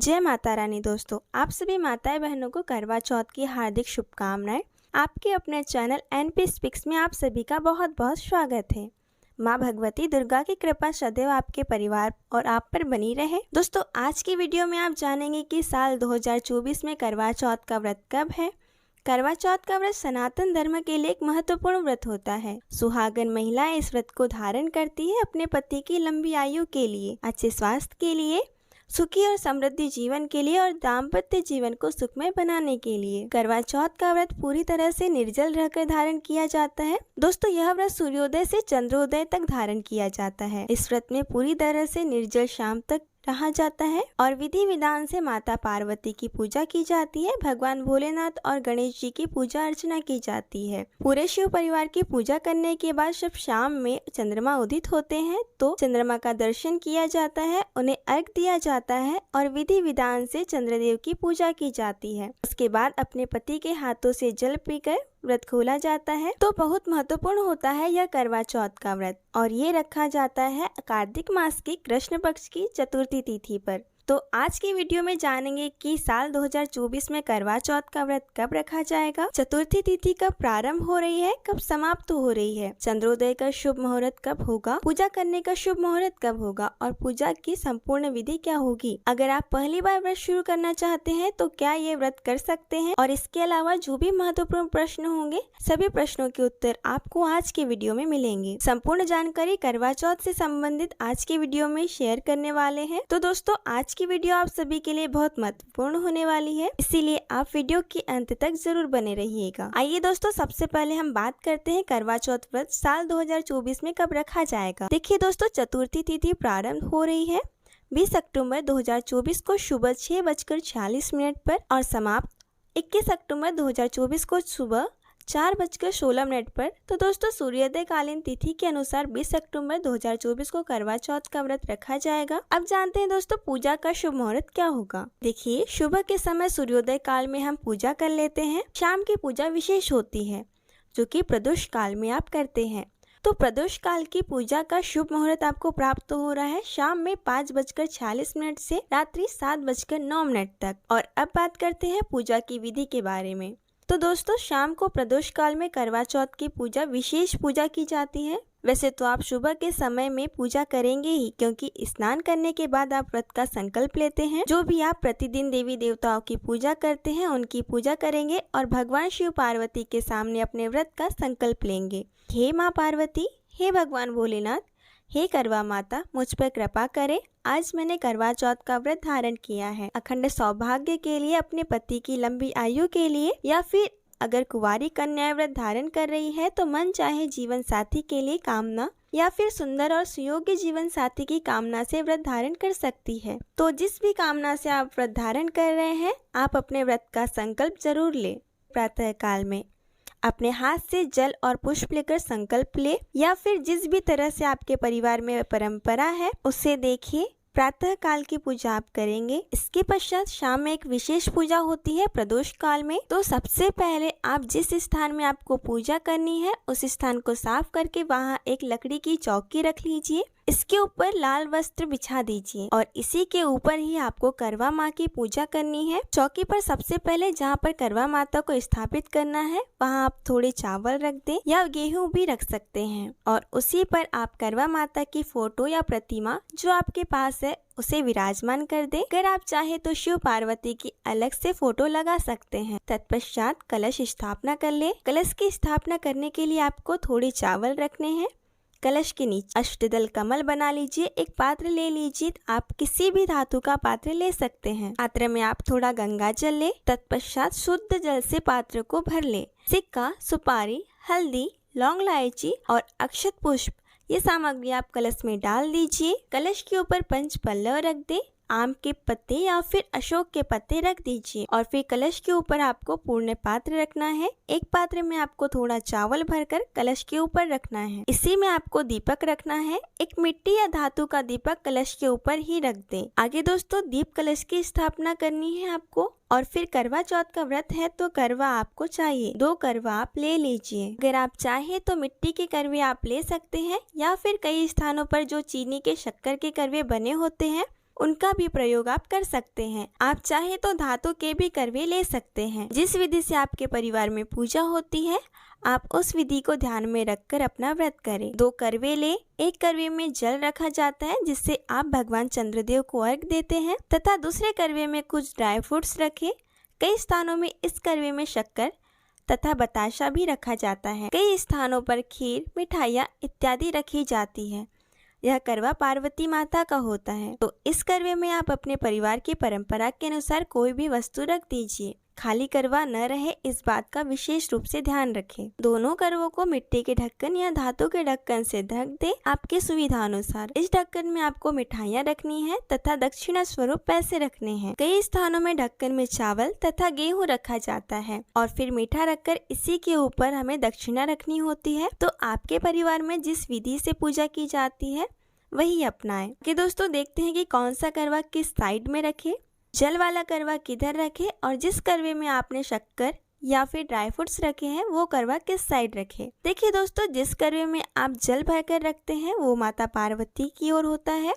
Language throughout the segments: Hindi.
जय माता रानी दोस्तों, आप सभी माताएं बहनों को करवा चौथ की हार्दिक शुभकामनाएं। आपके अपने चैनल एनपी स्पीक्स में आप सभी का बहुत बहुत स्वागत है। माँ भगवती दुर्गा की कृपा सदैव आपके परिवार और आप पर बनी रहे। दोस्तों, आज की वीडियो में आप जानेंगे कि साल 2024 में करवा चौथ का व्रत कब है। करवा चौथ का व्रत सनातन धर्म के लिए एक महत्वपूर्ण व्रत होता है। सुहागन महिलाएं इस व्रत को धारण करती है अपने पति की लंबी आयु के लिए, अच्छे स्वास्थ्य के लिए, सुखी और समृद्धि जीवन के लिए और दाम्पत्य जीवन को सुखमय बनाने के लिए। करवा चौथ का व्रत पूरी तरह से निर्जल रहकर धारण किया जाता है। दोस्तों, यह व्रत सूर्योदय से चंद्रोदय तक धारण किया जाता है। इस व्रत में पूरी तरह से निर्जल शाम तक रहा जाता है और विधि विधान से माता पार्वती की पूजा की जाती है। भगवान भोलेनाथ और गणेश जी की पूजा अर्चना की जाती है। पूरे शिव परिवार की पूजा करने के बाद जब शाम में चंद्रमा उदित होते हैं तो चंद्रमा का दर्शन किया जाता है, उन्हें अर्घ दिया जाता है और विधि विधान से चंद्रदेव की पूजा की जाती है। उसके बाद अपने पति के हाथों से जल पीकर व्रत खोला जाता है। तो बहुत महत्वपूर्ण होता है यह करवा चौथ का व्रत और ये रखा जाता है कार्तिक मास की कृष्ण पक्ष की चतुर्थी तिथि पर। तो आज की वीडियो में जानेंगे कि साल 2024 में करवा चौथ का व्रत कब रखा जाएगा, चतुर्थी तिथि कब प्रारंभ हो रही है, कब समाप्त हो रही है, चंद्रोदय का शुभ मुहूर्त कब होगा, पूजा करने का शुभ मुहूर्त कब होगा और पूजा की संपूर्ण विधि क्या होगी। अगर आप पहली बार व्रत शुरू करना चाहते हैं तो क्या ये व्रत कर सकते हैं और इसके अलावा जो भी महत्वपूर्ण प्रश्न होंगे सभी प्रश्नों के उत्तर आपको आज के वीडियो में मिलेंगे। संपूर्ण जानकारी करवा चौथ से संबंधित आज के वीडियो में शेयर करने वाले हैं। तो दोस्तों, आज की वीडियो आप सभी के लिए बहुत महत्वपूर्ण होने वाली है, इसीलिए आप वीडियो के अंत तक जरूर बने रहिएगा। आइए दोस्तों, सबसे पहले हम बात करते हैं करवा चौथ व्रत साल 2024 में कब रखा जाएगा। देखिए दोस्तों, चतुर्थी तिथि प्रारंभ हो रही है 20 अक्टूबर 2024 को सुबह 6:46 पर और समाप्त 21 अक्टूबर 2024 को सुबह 4:16 पर। तो दोस्तों, सूर्योदय कालीन तिथि के अनुसार 20 अक्टूबर 2024 को करवा चौथ का व्रत रखा जाएगा। अब जानते हैं दोस्तों, पूजा का शुभ मुहूर्त क्या होगा। देखिए, सुबह के समय सूर्योदय काल में हम पूजा कर लेते हैं। शाम की पूजा विशेष होती है जो कि प्रदोष काल में आप करते हैं। तो प्रदोष काल की पूजा का शुभ मुहूर्त आपको प्राप्त हो रहा है शाम में 5:46 से रात्रि 7:09 तक। और अब बात करते हैं पूजा की विधि के बारे में। तो दोस्तों, शाम को प्रदोष काल में करवा चौथ की पूजा विशेष पूजा की जाती है। वैसे तो आप सुबह के समय में पूजा करेंगे ही, क्योंकि स्नान करने के बाद आप व्रत का संकल्प लेते हैं। जो भी आप प्रतिदिन देवी देवताओं की पूजा करते हैं उनकी पूजा करेंगे और भगवान शिव पार्वती के सामने अपने व्रत का संकल्प लेंगे। हे माँ पार्वती, हे भगवान भोलेनाथ, हे करवा माता, मुझ पर कृपा करें। आज मैंने करवा चौथ का व्रत धारण किया है। अखंड सौभाग्य के लिए, अपने पति की लंबी आयु के लिए, या फिर अगर कुंवारी कन्या व्रत धारण कर रही है तो मन चाहे जीवन साथी के लिए कामना या फिर सुंदर और सुयोग्य जीवन साथी की कामना से व्रत धारण कर सकती है। तो जिस भी कामना से आप व्रत धारण कर रहे हैं, आप अपने व्रत का संकल्प जरूर ले। प्रातः काल में अपने हाथ से जल और पुष्प लेकर संकल्प ले, या फिर जिस भी तरह से आपके परिवार में परंपरा है उससे देखिए प्रातः काल की पूजा आप करेंगे। इसके पश्चात शाम में एक विशेष पूजा होती है प्रदोष काल में। तो सबसे पहले आप जिस स्थान में आपको पूजा करनी है उस स्थान को साफ करके वहाँ एक लकड़ी की चौकी रख लीजिए। इसके ऊपर लाल वस्त्र बिछा दीजिए और इसी के ऊपर ही आपको करवा माँ की पूजा करनी है। चौकी पर सबसे पहले जहाँ पर करवा माता को स्थापित करना है वहाँ आप थोड़े चावल रख दें या गेहूं भी रख सकते हैं और उसी पर आप करवा माता की फोटो या प्रतिमा जो आपके पास है उसे विराजमान कर दें। अगर आप चाहे तो शिव पार्वती की अलग से फोटो लगा सकते हैं। तत्पश्चात कलश स्थापना कर ले। कलश की स्थापना करने के लिए आपको थोड़े चावल रखने हैं। कलश के नीचे अष्टदल कमल बना लीजिए। एक पात्र ले लीजिए, आप किसी भी धातु का पात्र ले सकते हैं। पात्र में आप थोड़ा गंगा जल ले। तत्पश्चात शुद्ध जल से पात्र को भर ले। सिक्का, सुपारी, हल्दी, लौंग, इलायची और अक्षत पुष्प ये सामग्री आप कलश में डाल दीजिए। कलश के ऊपर पंच पल्लव रख दे। आम के पत्ते या फिर अशोक के पत्ते रख दीजिए और फिर कलश के ऊपर आपको पूर्ण पात्र रखना है। एक पात्र में आपको थोड़ा चावल भरकर कलश के ऊपर रखना है। इसी में आपको दीपक रखना है। एक मिट्टी या धातु का दीपक कलश के ऊपर ही रख दें। आगे दोस्तों, दीप कलश की स्थापना करनी है आपको। और फिर करवा चौथ का व्रत है तो करवा आपको चाहिए। 2 करवा आप ले लीजिए। अगर आप चाहे तो मिट्टी के करवे आप ले सकते हैं या फिर कई स्थानों पर जो चीनी के शक्कर के करवे बने होते हैं उनका भी प्रयोग आप कर सकते हैं। आप चाहे तो धातु के भी करवे ले सकते हैं। जिस विधि से आपके परिवार में पूजा होती है, आप उस विधि को ध्यान में रखकर अपना व्रत करें। 2 करवे ले, एक करवे में जल रखा जाता है जिससे आप भगवान चंद्रदेव को अर्घ देते हैं तथा दूसरे करवे में कुछ ड्राई फ्रूट्स रखें। कई स्थानों में इस करवे में शक्कर तथा बताशा भी रखा जाता है। कई स्थानों पर खीर, मिठाइयाँ इत्यादि रखी जाती है। यह करवा पार्वती माता का होता है। तो इस करवे में आप अपने परिवार की परंपरा के अनुसार कोई भी वस्तु रख दीजिए। खाली करवा न रहे, इस बात का विशेष रूप से ध्यान रखें। दोनों करवों को मिट्टी के ढक्कन या धातु के ढक्कन से ढक दे आपके सुविधा अनुसार। इस ढक्कन में आपको मिठाइयाँ रखनी है तथा दक्षिणा स्वरूप पैसे रखने हैं। कई स्थानों में ढक्कन में चावल तथा गेहूं रखा जाता है और फिर मीठा रखकर इसी के ऊपर हमें दक्षिणा रखनी होती है। तो आपके परिवार में जिस विधि से पूजा की जाती है वही अपनाएं। कि दोस्तों देखते हैं कि कौन सा करवा किस साइड में रखे, जल वाला करवा किधर रखे और जिस करवे में आपने शक्कर या फिर ड्राई फ्रूट्स रखे हैं वो करवा किस साइड रखे। देखिए दोस्तों, जिस करवे में आप जल भरकर रखते हैं वो माता पार्वती की ओर होता है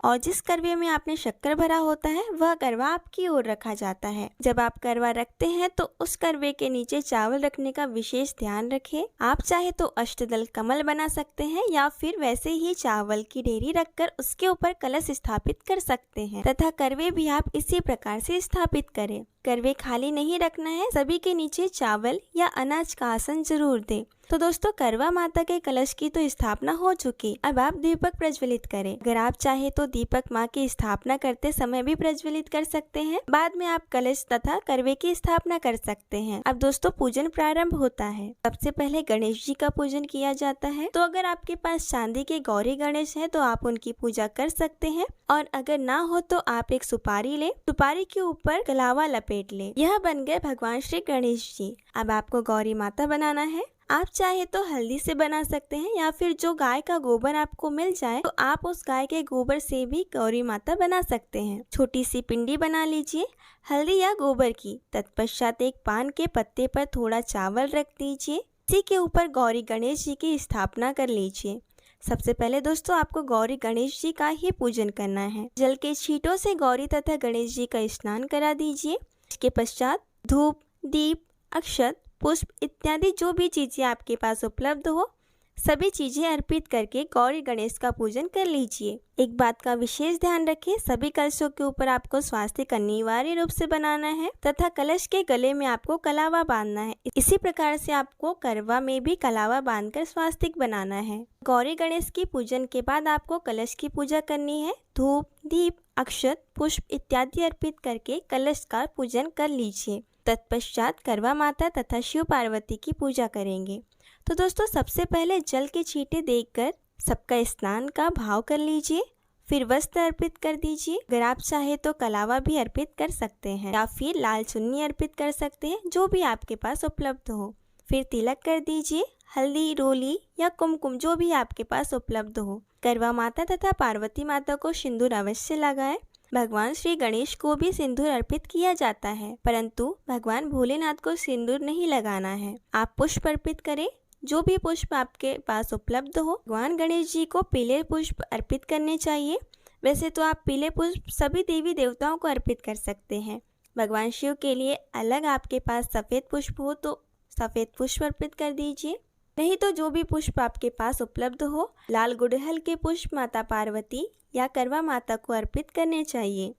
और जिस करवे में आपने शक्कर भरा होता है वह करवा आपकी ओर रखा जाता है। जब आप करवा रखते हैं तो उस करवे के नीचे चावल रखने का विशेष ध्यान रखें। आप चाहे तो अष्टदल कमल बना सकते हैं या फिर वैसे ही चावल की ढेरी रखकर उसके ऊपर कलश स्थापित कर सकते हैं तथा करवे भी आप इसी प्रकार से स्थापित करें। करवे खाली नहीं रखना है, सभी के नीचे चावल या अनाज का आसन जरूर दें। तो दोस्तों, करवा माता के कलश की तो स्थापना हो चुकी। अब आप दीपक प्रज्वलित करें। अगर आप चाहे तो दीपक माँ की स्थापना करते समय भी प्रज्वलित कर सकते हैं। बाद में आप कलश तथा करवे की स्थापना कर सकते हैं। अब दोस्तों, पूजन प्रारंभ होता है। सबसे पहले गणेश जी का पूजन किया जाता है। तो अगर आपके पास चांदी के गौरी गणेश है तो आप उनकी पूजा कर सकते हैं और अगर ना हो तो आप एक सुपारी ले, सुपारी के ऊपर कलावा लपेट ले। यह बन गए भगवान श्री गणेश जी। अब आपको गौरी माता बनाना है। आप चाहे तो हल्दी से बना सकते हैं या फिर जो गाय का गोबर आपको मिल जाए तो आप उस गाय के गोबर से भी गौरी माता बना सकते हैं। छोटी सी पिंडी बना लीजिए हल्दी या गोबर की। तत्पश्चात एक पान के पत्ते पर थोड़ा चावल रख दीजिए। इसी के ऊपर गौरी गणेश जी की स्थापना कर लीजिए। सबसे पहले दोस्तों, आपको गौरी गणेश जी का ही पूजन करना है। जल के छींटों से गौरी तथा गणेश जी का स्नान करा दीजिए। इसके पश्चात धूप, दीप, अक्षत, पुष्प इत्यादि जो भी चीजें आपके पास उपलब्ध हो सभी चीजें अर्पित करके गौरी गणेश का पूजन कर लीजिए। एक बात का विशेष ध्यान रखें, सभी कलशों के ऊपर आपको स्वास्तिक अनिवार्य रूप से बनाना है तथा कलश के गले में आपको कलावा बांधना है। इसी प्रकार से आपको करवा में भी कलावा बांधकर स्वास्तिक बनाना है। गौरी गणेश की पूजन के बाद आपको कलश की पूजा करनी है। धूप, दीप, अक्षत, पुष्प इत्यादि अर्पित करके कलश का पूजन कर लीजिए। तत्पश्चात करवा माता तथा शिव पार्वती की पूजा करेंगे। तो दोस्तों, सबसे पहले जल के छींटे देकर सबका स्नान का भाव कर लीजिए। फिर वस्त्र अर्पित कर दीजिए। अगर आप चाहे तो कलावा भी अर्पित कर सकते हैं या फिर लाल चुन्नी अर्पित कर सकते हैं, जो भी आपके पास उपलब्ध हो। फिर तिलक कर दीजिए। हल्दी, रोली या कुमकुम जो भी आपके पास उपलब्ध हो। करवा माता तथा पार्वती माता को सिंदूर अवश्य लगाएं। भगवान श्री गणेश को भी सिंदूर अर्पित किया जाता है, परंतु भगवान भोलेनाथ को सिंदूर नहीं लगाना है। आप पुष्प अर्पित करें, जो भी पुष्प आपके पास उपलब्ध हो। भगवान गणेश जी को पीले पुष्प अर्पित करने चाहिए। वैसे तो आप पीले पुष्प सभी देवी देवताओं को अर्पित कर सकते हैं। भगवान शिव के लिए अलग आपके पास सफ़ेद पुष्प हो तो सफ़ेद पुष्प अर्पित कर दीजिए, नहीं तो जो भी पुष्प आपके पास उपलब्ध हो। लाल गुड़हल के पुष्प माता पार्वती या करवा माता को अर्पित करने चाहिए।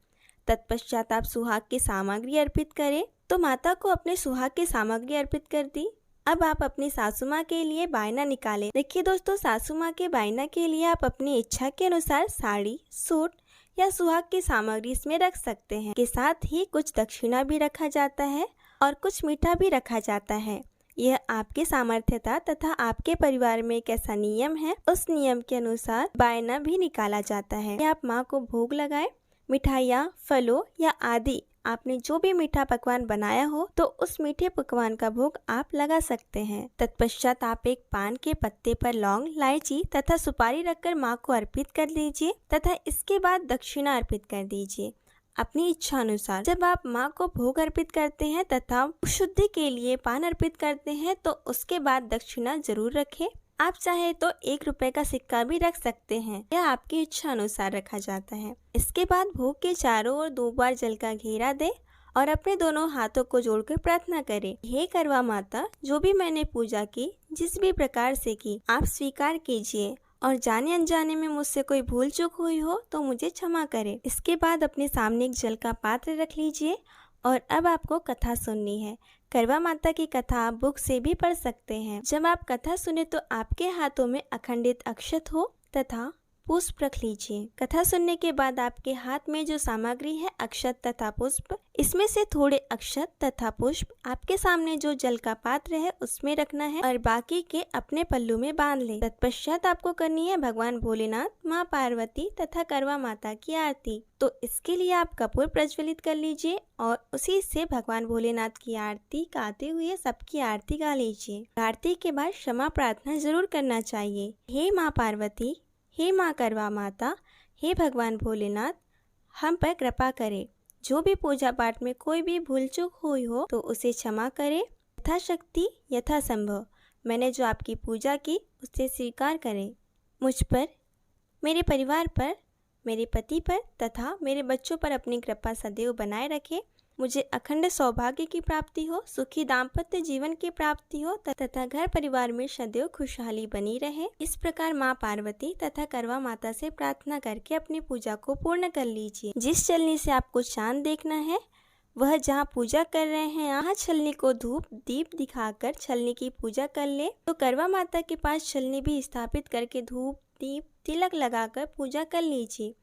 तत्पश्चात आप सुहाग की सामग्री अर्पित करें। तो माता को अपने सुहाग की सामग्री अर्पित कर दी। अब आप अपनी सासू माँ के लिए बायना निकालें। देखिए दोस्तों, सासू माँ के बायना के लिए आप अपनी इच्छा के अनुसार साड़ी, सूट या सुहाग की सामग्री इसमें रख सकते हैं। के साथ ही कुछ दक्षिणा भी रखा जाता है और कुछ मीठा भी रखा जाता है। यह आपकी सामर्थ्यता तथा आपके परिवार में कैसा नियम है उस नियम के अनुसार बायना भी निकाला जाता है। आप माँ को भोग लगाएं। मिठाइयाँ, फलों या आदि आपने जो भी मीठा पकवान बनाया हो तो उस मीठे पकवान का भोग आप लगा सकते हैं। तत्पश्चात आप एक पान के पत्ते पर लौंग, इलायची तथा सुपारी रखकर माँ को अर्पित कर दीजिए तथा इसके बाद दक्षिणा अर्पित कर दीजिए अपनी इच्छा अनुसार। जब आप माँ को भोग अर्पित करते हैं तथा शुद्धि के लिए पान अर्पित करते हैं तो उसके बाद दक्षिणा जरूर रखें। आप चाहे तो 1 रुपए का सिक्का भी रख सकते हैं, यह आपकी इच्छा अनुसार रखा जाता है। इसके बाद भोग के चारों ओर 2 बार जल का घेरा दे और अपने दोनों हाथों को जोड़कर प्रार्थना करें। हे करवा माता, जो भी मैंने पूजा की, जिस भी प्रकार से की, आप स्वीकार कीजिए और जाने अनजाने में मुझसे कोई भूल चूक हुई हो तो मुझे क्षमा करें। इसके बाद अपने सामने एक जल का पात्र रख लीजिए और अब आपको कथा सुननी है। करवा माता की कथा आप बुक से भी पढ़ सकते हैं। जब आप कथा सुने तो आपके हाथों में अखंडित अक्षत हो तथा पुष्प रख लीजिए। कथा सुनने के बाद आपके हाथ में जो सामग्री है, अक्षत तथा पुष्प, इसमें से थोड़े अक्षत तथा पुष्प आपके सामने जो जल का पात्र है उसमें रखना है और बाकी के अपने पल्लू में बांध लें। तत्पश्चात आपको करनी है भगवान भोलेनाथ, माँ पार्वती तथा करवा माता की आरती। तो इसके लिए आप कपूर प्रज्वलित कर लीजिए और उसी से भगवान भोलेनाथ की आरती गाते हुए सबकी आरती गा लीजिए। आरती के बाद क्षमा प्रार्थना जरूर करना चाहिए। हे माँ पार्वती, हे माँ करवा माता, हे भगवान भोलेनाथ, हम पर कृपा करें। जो भी पूजा पाठ में कोई भी भूल चूक हुई हो तो उसे क्षमा करें। यथाशक्ति यथासंभव मैंने जो आपकी पूजा की उसे स्वीकार करें। मुझ पर, मेरे परिवार पर, मेरे पति पर तथा मेरे बच्चों पर अपनी कृपा सदैव बनाए रखें। मुझे अखंड सौभाग्य की प्राप्ति हो, सुखी दाम्पत्य जीवन की प्राप्ति हो तथा घर परिवार में सदैव खुशहाली बनी रहे। इस प्रकार माँ पार्वती तथा करवा माता से प्रार्थना करके अपनी पूजा को पूर्ण कर लीजिए। जिस छलनी से आपको चांद देखना है, वह जहाँ पूजा कर रहे हैं यहाँ छलनी को धूप दीप दिखाकर छलनी की पूजा कर ले। तो करवा माता के पास छलनी भी स्थापित करके धूप दीप तिलक लगाकर पूजा कर लीजिए।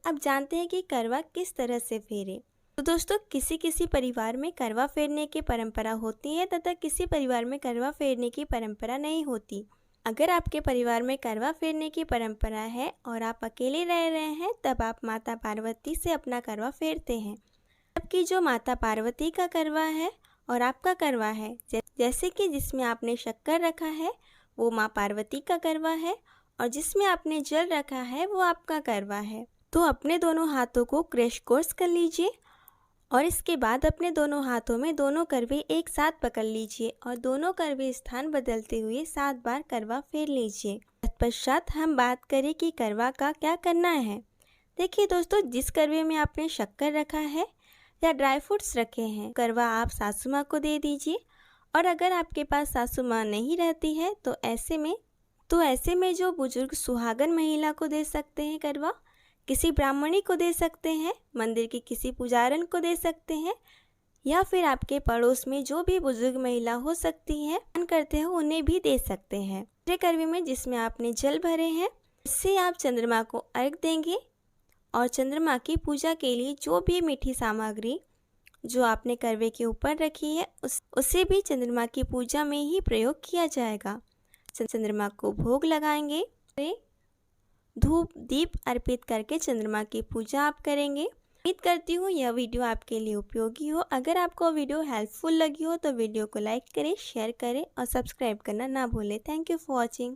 अब जानते हैं कि करवा किस तरह से फेरे। तो दोस्तों, किसी किसी परिवार में करवा फेरने की परंपरा होती है तथा किसी परिवार में करवा फेरने की परंपरा नहीं होती। अगर आपके परिवार में करवा फेरने की परंपरा है और आप अकेले रह रहे हैं, तब आप माता पार्वती से अपना करवा फेरते हैं। जबकि जो माता पार्वती का करवा है और आपका करवा है, जैसे कि जिसमें आपने शक्कर रखा है वो माँ पार्वती का करवा है और जिसमें आपने जल रखा है वो आपका करवा है। तो अपने दोनों हाथों को क्रश कोर्स कर लीजिए और इसके बाद अपने दोनों हाथों में दोनों करवे एक साथ पकड़ लीजिए और दोनों करवे स्थान बदलते हुए 7 बार करवा फेर लीजिए। तत्पश्चात हम बात करें कि करवा का क्या करना है। देखिए दोस्तों, जिस करवे में आपने शक्कर रखा है या ड्राई फ्रूट्स रखे हैं, करवा आप सासू माँ को दे दीजिए। और अगर आपके पास सासू माँ नहीं रहती है तो ऐसे में जो बुजुर्ग सुहागन महिला को दे सकते हैं करवा, किसी ब्राह्मणी को दे सकते हैं, मंदिर की किसी पुजारन को दे सकते हैं, या फिर आपके पड़ोस में जो भी बुजुर्ग महिला हो सकती है करते हो उन्हें भी दे सकते हैं। दूसरे करवे में जिसमें आपने जल भरे हैं, इससे आप चंद्रमा को अर्घ देंगे और चंद्रमा की पूजा के लिए जो भी मीठी सामग्री जो आपने करवे के ऊपर रखी है उसे भी चंद्रमा की पूजा में ही प्रयोग किया जाएगा। चंद्रमा को भोग लगाएंगे, धूप दीप अर्पित करके चंद्रमा की पूजा आप करेंगे। उम्मीद करती हूँ यह वीडियो आपके लिए उपयोगी हो। अगर आपको वीडियो हेल्पफुल लगी हो तो वीडियो को लाइक करें, शेयर करें और सब्सक्राइब करना ना भूलें। Thank you for watching.